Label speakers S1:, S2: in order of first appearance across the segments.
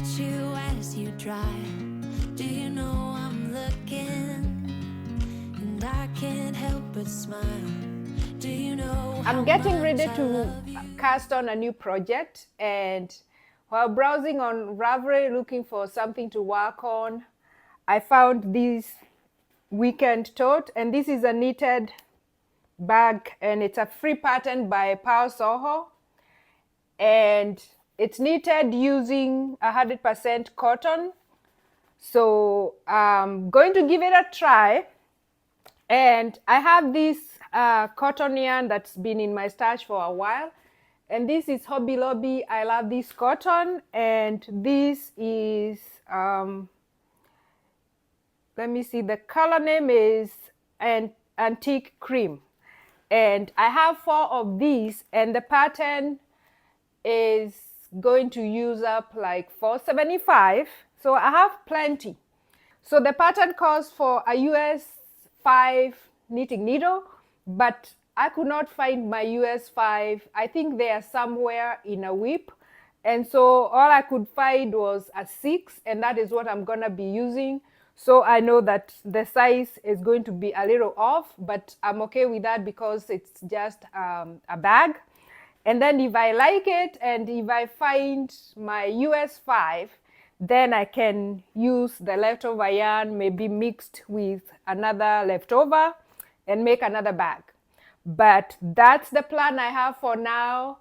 S1: watch you as you drive. Do you know I'm looking, and I can't help but smile. Do you know
S2: I'm getting ready to cast on a new project, and while browsing on Ravelry looking for something to work on, I found this weekend tote, and this is a knitted bag, and it's a free pattern by Pao Soho, and it's knitted using 100% cotton. So I'm going to give it a try, and I have this cotton yarn that's been in my stash for a while, and this is Hobby Lobby. I love this cotton, and this is let me see, the color name is Antique Cream, and I have 4 of these, and the pattern is going to use up like $4.75, so I have plenty. So the pattern calls for a US 5 knitting needle, but I could not find my US 5. I think they are somewhere in a WIP, and so all I could find was a 6, and that is what I'm gonna be using. So I know that the size is going to be a little off, but I'm okay with that because it's just a bag. And then if I like it, and if I find my US 5, then I can use the leftover yarn, maybe mixed with another leftover, and make another bag. But that's the plan I have for now,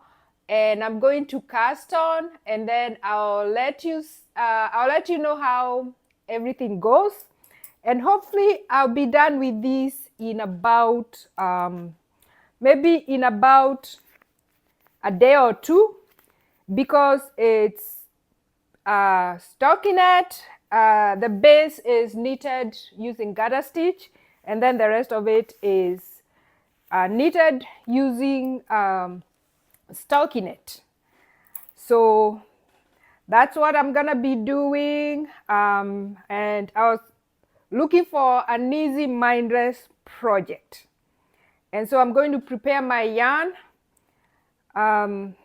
S2: and I'm going to cast on, and then I'll let you know how everything goes, and hopefully I'll be done with this in about maybe in about a day or 2, because it's stockinette. The base is knitted using garter stitch, and then the rest of it is knitted using stockinette. So that's what I'm gonna be doing, and I was looking for an easy mindless project, and so I'm going to prepare my yarn, and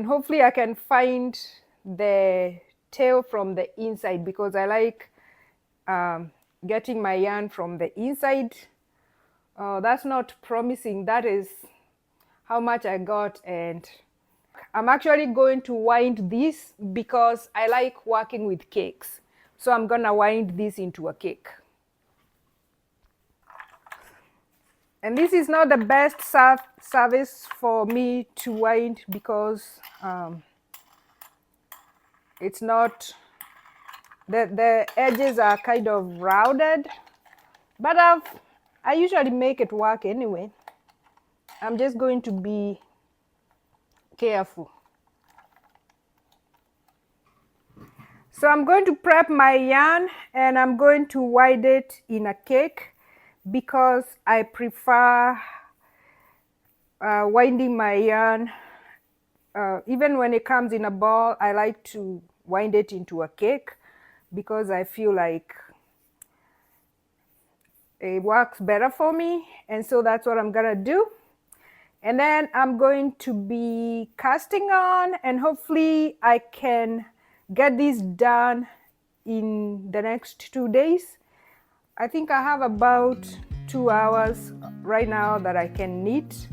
S2: hopefully I can find the tail from the inside, because I like getting my yarn from the inside. That's not promising. That is how much I got, and I'm actually going to wind this because I like working with cakes. So I'm gonna wind this into a cake. And this is not the best service for me to wind, because it's not, the edges are kind of rounded, but I usually make it work anyway. I'm just going to be careful. So I'm going to prep my yarn, and I'm going to wind it in a cake, because I prefer winding my yarn. Even when it comes in a ball, I like to wind it into a cake, because I feel like it works better for me, and so that's what I'm gonna do. And then I'm going to be casting on, and hopefully I can get this done in the next 2 days. I think I have about 2 hours right now that I can knit,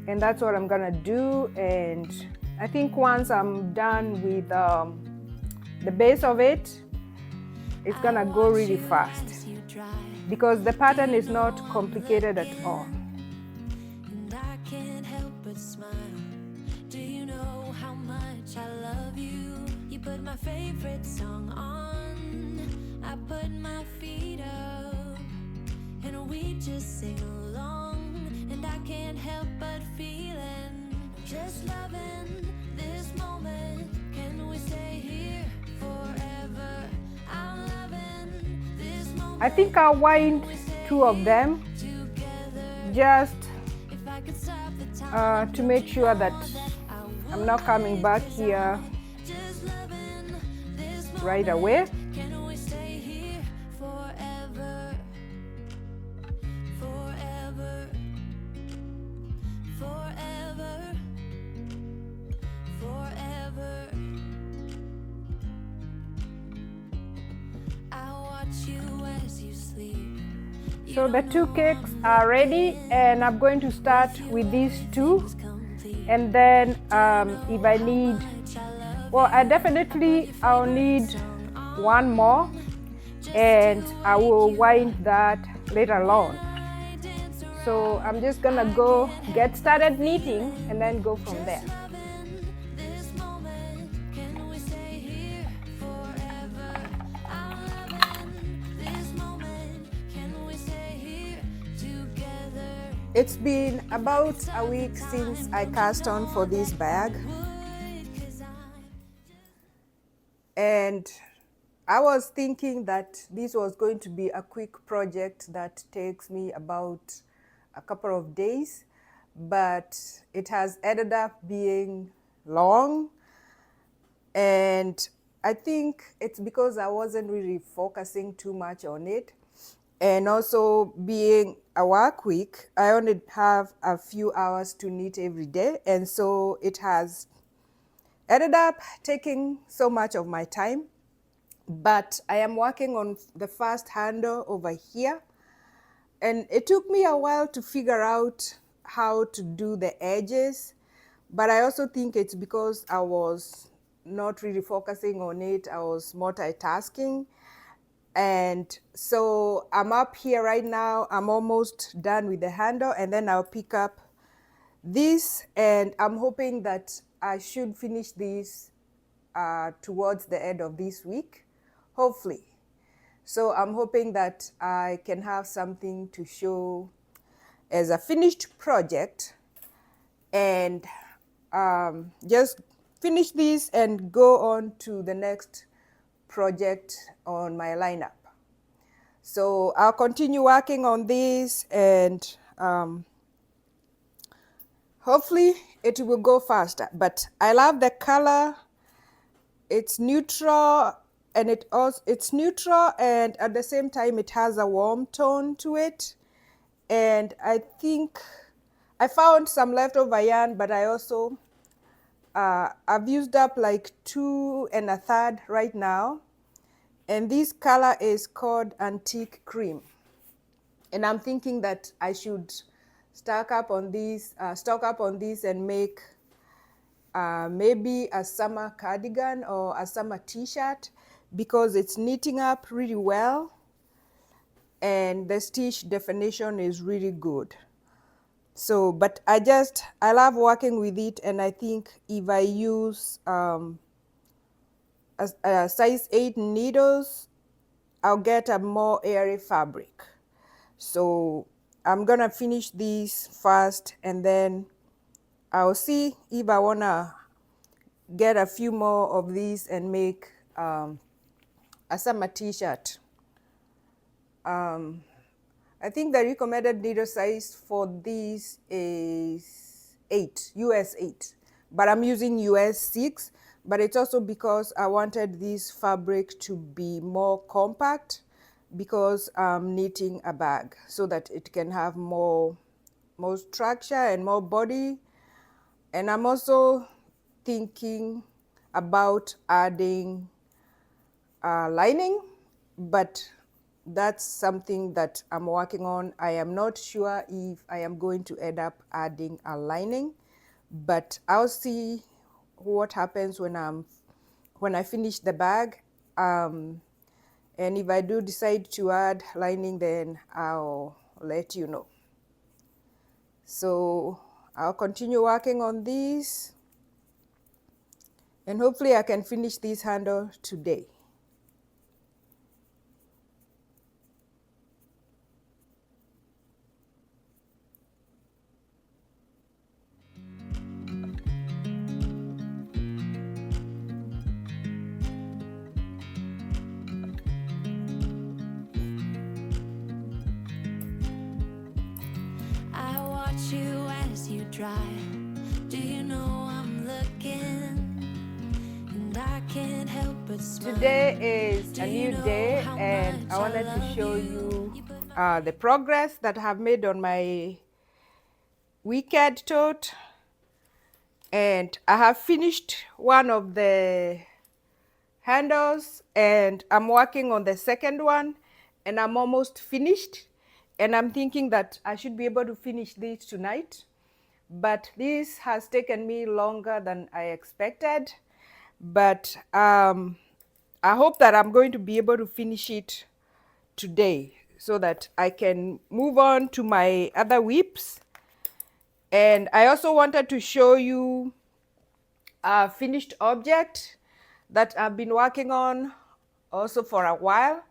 S2: and that's what I'm gonna do. And I think once I'm done with the base of it, it's gonna go really fast, because the pattern is not complicated at all.
S1: And I can't help but smile. Do you know how much I love you? You put my favorite song on, I put my feet up, and we just sing along. And I can't help but feeling, just loving this moment. Can we stay here forever? I'm loving this moment.
S2: I think I'll wind 2 of them, just to make sure that I'm not coming back here right away.
S1: Can we stay here forever? Forever. Forever. Forever. watch you as you sleep.
S2: So the two cakes are ready, and I'm going to start with these two, and then if I need, well, I'll need one more, and I will wind that later on. So I'm just gonna go get started knitting and then go from there. It's been about a week since I cast on for this bag, and I was thinking that this was going to be a quick project that takes me about a couple of days, but it has ended up being long, and I think it's because I wasn't really focusing too much on it. And also, being a work week, I only have a few hours to knit every day, and so it has ended up taking so much of my time. But I am working on the first handle over here, and it took me a while to figure out how to do the edges, but I also think it's because I was not really focusing on it. I was multitasking. And so I'm up here right now. I'm almost done with the handle, and then I'll pick up this, and I'm hoping that I should finish this towards the end of this week, hopefully. So I'm hoping that I can have something to show as a finished project, and just finish this and go on to the next project on my lineup. So I'll continue working on this, and hopefully it will go faster. But I love the color. It's neutral, and it's neutral, and at the same time it has a warm tone to it. And I think I found some leftover yarn, but I also I've used up like 2 1/3 right now, and this color is called Antique Cream, and I'm thinking that I should stock up on this and make maybe a summer cardigan or a summer t-shirt, because it's knitting up really well and the stitch definition is really good. So, but I love working with it, and I think if I use a size 8 needles, I'll get a more airy fabric. So I'm gonna finish this first, and then I'll see if I wanna get a few more of these and make a summer t-shirt. I think the recommended needle size for this is 8, US 8, but I'm using US 6, but it's also because I wanted this fabric to be more compact, because I'm knitting a bag so that it can have more structure and more body. And I'm also thinking about adding lining, but that's something that I'm working on. I am not sure if I am going to end up adding a lining, but I'll see what happens when I finish the bag. And if I do decide to add lining, then I'll let you know. So I'll continue working on this, and hopefully I can finish this handle today.
S1: I watch you as you drive. Do you know I'm looking? And I can't help but smile.
S2: Today is a new day, and I wanted to show you the progress that I have made on my wicked tote. And I have finished one of the handles, and I'm working on the second one, and I'm almost finished. And I'm thinking that I should be able to finish this tonight, but this has taken me longer than I expected. But I hope that I'm going to be able to finish it today so that I can move on to my other WIPs. And I also wanted to show you a finished object that I've been working on also for a while.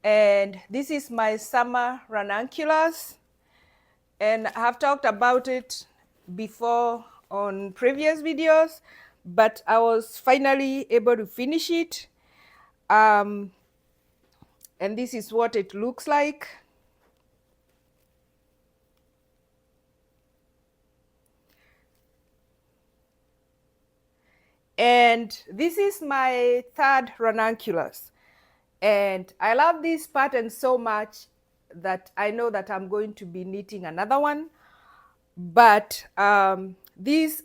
S2: And this is my summer ranunculus. And I have talked about it before on previous videos, but I was finally able to finish it. And this is what it looks like. And this is my third ranunculus. And I love this pattern so much that I know that I'm going to be knitting another one. But I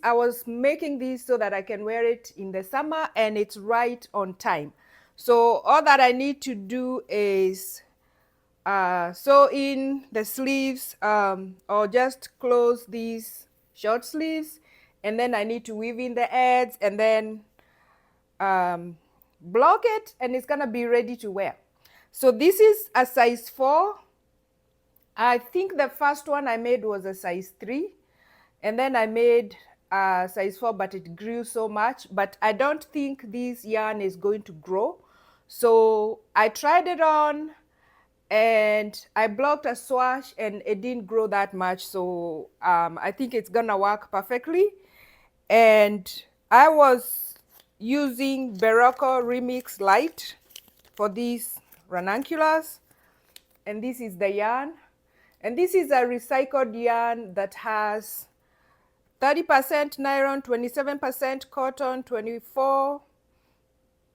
S2: was making this so that I can wear it in the summer, and it's right on time. So all that I need to do is sew in the sleeves, or just close these short sleeves, and then I need to weave in the ends and then block it, and it's gonna be ready to wear. So this is a size 4. I think the first one I made was a size 3, and then I made a size 4, but it grew so much. But I don't think this yarn is going to grow. So I tried it on, and I blocked a swash, and it didn't grow that much. So I think it's gonna work perfectly. And I was using Berocco Remix Light for these ranunculus, and this is the yarn. And this is a recycled yarn that has 30% nylon, 27% cotton, 24%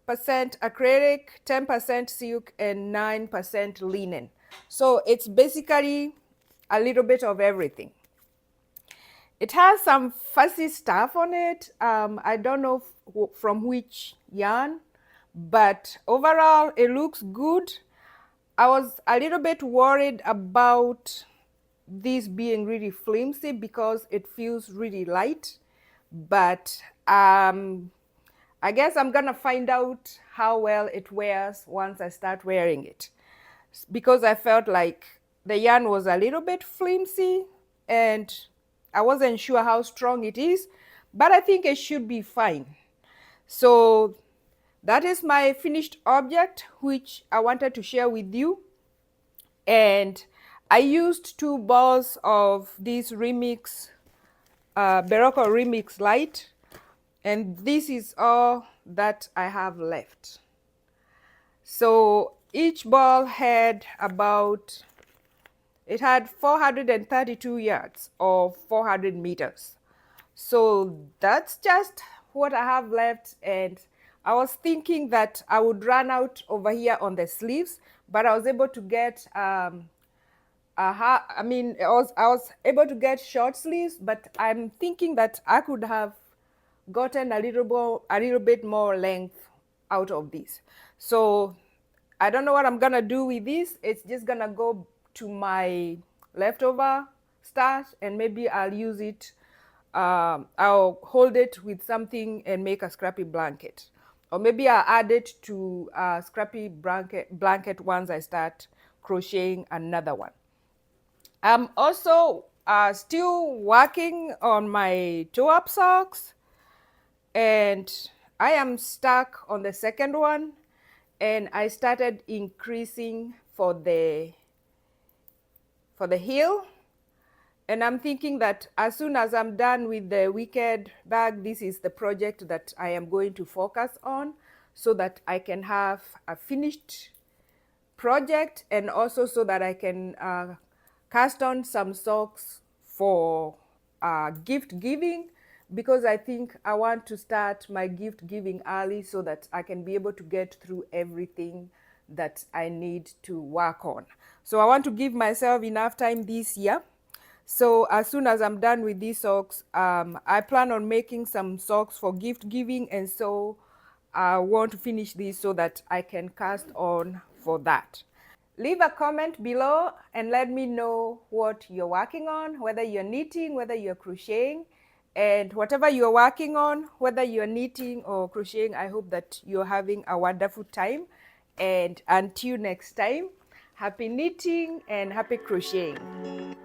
S2: acrylic, 10% silk, and 9% linen. So it's basically a little bit of everything. It has some fussy stuff on it. I don't know from which yarn, but overall it looks good. I was a little bit worried about this being really flimsy because it feels really light, but I guess I'm gonna find out how well it wears once I start wearing it, because I felt like the yarn was a little bit flimsy and I wasn't sure how strong it is, but I think it should be fine. So that is my finished object, which I wanted to share with you. And I used 2 balls of this Remix, Berocco Remix Light, and this is all that I have left. So each ball had it had 432 yards or 400 meters. So that's just what I have left, and I was thinking that I would run out over here on the sleeves, but I was able to get I was able to get short sleeves, but I'm thinking that I could have gotten a little bit more length out of this. So I don't know what I'm gonna do with this. It's just gonna go to my leftover stash, and maybe I'll use it. I'll hold it with something and make a scrappy blanket, or maybe I'll add it to a scrappy blanket once I start crocheting another one. I'm also still working on my toe-up socks, and I am stuck on the second one, and I started increasing for the heel. And I'm thinking that as soon as I'm done with the Wicked bag, this is the project that I am going to focus on, so that I can have a finished project, and also so that I can cast on some socks for gift giving, because I think I want to start my gift giving early so that I can be able to get through everything that I need to work on. So I want to give myself enough time this year. So as soon as I'm done with these socks, I plan on making some socks for gift giving, and so I want to finish this so that I can cast on for that. Leave a comment below and let me know what you're working on, whether you're knitting, whether you're crocheting, and whatever you're working on, whether you're knitting or crocheting, I hope that you're having a wonderful time. And until next time, happy knitting and happy crocheting.